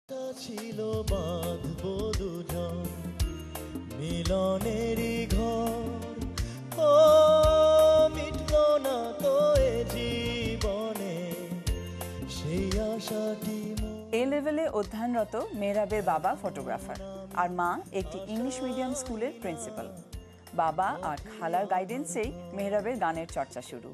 ছিল বাঁধবো দুজন মিলনেরই ঘর, ও মিটলো না তো এ জীবনে সেই আশাটি। এ লেভেলে অধ্যয়নরত মেহরাবের বাবা ফটোগ্রাফার আর মা একটি ইংলিশ মিডিয়াম স্কুলের প্রিন্সিপাল। বাবা আর খালার গাইডেন্সেই মেহরাবের গানের চর্চা শুরু।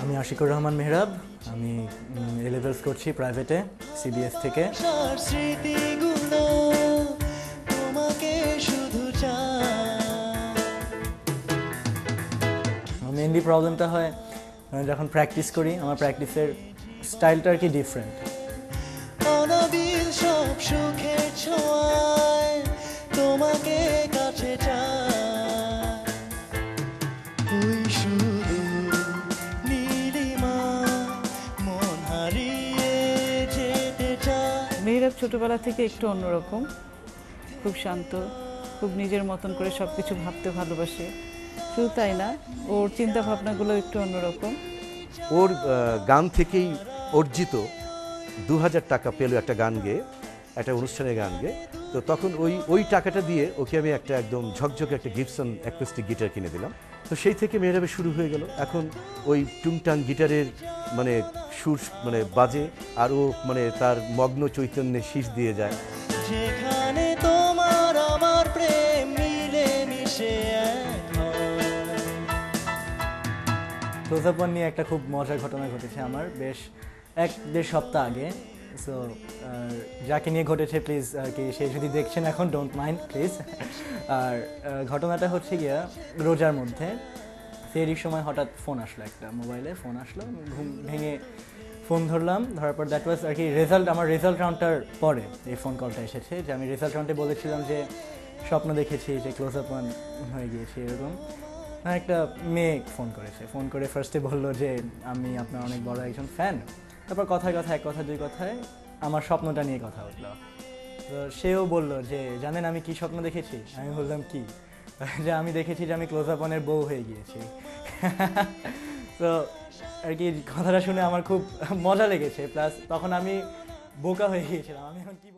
আমি আশিকুর রহমান মেহরাব, আমি এ লেভেলস করছি প্রাইভেটে সিবিএস থেকে। মেইনলি প্রবলেমটা হয় যখন প্র্যাকটিস করি, আমার প্র্যাকটিসের স্টাইলটা আর কি ডিফারেন্ট। তোমাকে কাছে মেহরাব ছোটবেলা থেকে একটু অন্যরকম, খুব শান্ত, খুব নিজের মতন করে সব কিছু ভাবতে ভালোবাসে। শুধু তাই না, ওর চিন্তা ভাবনাগুলো একটু অন্যরকম। ওর গান থেকেই অর্জিত 2000 টাকা পেল একটা গান গেয়ে, একটা অনুষ্ঠানের গান গেয়ে। তো তখন ওই টাকাটা দিয়ে ওকে আমি একটা একদম ঝকঝকে একটা গিবসন অ্যাকুস্টিক গিটার কিনে দিলাম। তো সেই থেকে মেহরাবের শুরু হয়ে গেল। এখন ওই টুংটাং গিটারের মানে সুর মানে বাজে, আর ও মানে তার মগ্ন চৈতন্যে শীষ দিয়ে যায়। যেখানে তোমার আমার প্রেম মিলে মিশে ক্লোজ আপ ওয়ান নিয়ে একটা খুব মজার ঘটনা ঘটেছে আমার বেশ 1-1.5 সপ্তাহ আগে। সো যাকে নিয়ে ঘটেছে প্লিজ আর কি সে যদি দেখছেন এখন ডোন্ট মাইন্ড প্লিজ। আর ঘটনাটা হচ্ছে গিয়া রোজার মধ্যে সেরির সময় হঠাৎ ফোন আসলো, একটা মোবাইলে ফোন আসলো, ঘুম ভেঙে ফোন ধরলাম। ধরার পর দ্যাট ওয়াজ আর কি আমার রেজাল্ট রাউন্ডটার পরে এই ফোন কলটা এসেছে, যে আমি রেজাল্ট রাউন্ডে বলেছিলাম যে স্বপ্ন দেখেছি যে ক্লোজ আপ ওয়ান হয়ে গিয়েছি এরকম। একটা মেয়ে ফোন করেছে, ফোন করে ফার্স্টে বললো যে আমি আপনার অনেক বড় একজন ফ্যান। তারপর কথায় কথায় 1 কথা 2 কথায় আমার স্বপ্নটা নিয়ে কথা উঠলো। তো সেও বললো যে জানেন আমি কি স্বপ্ন দেখেছি? আমি বললাম কি? যে আমি দেখেছি যে আমি ক্লোজ আপ ওয়ানের বউ হয়ে গিয়েছি। তো আর কি কথাটা শুনে আমার খুব মজা লেগেছে, প্লাস তখন আমি বোকা হয়ে গিয়েছিলাম। আমি এখন কি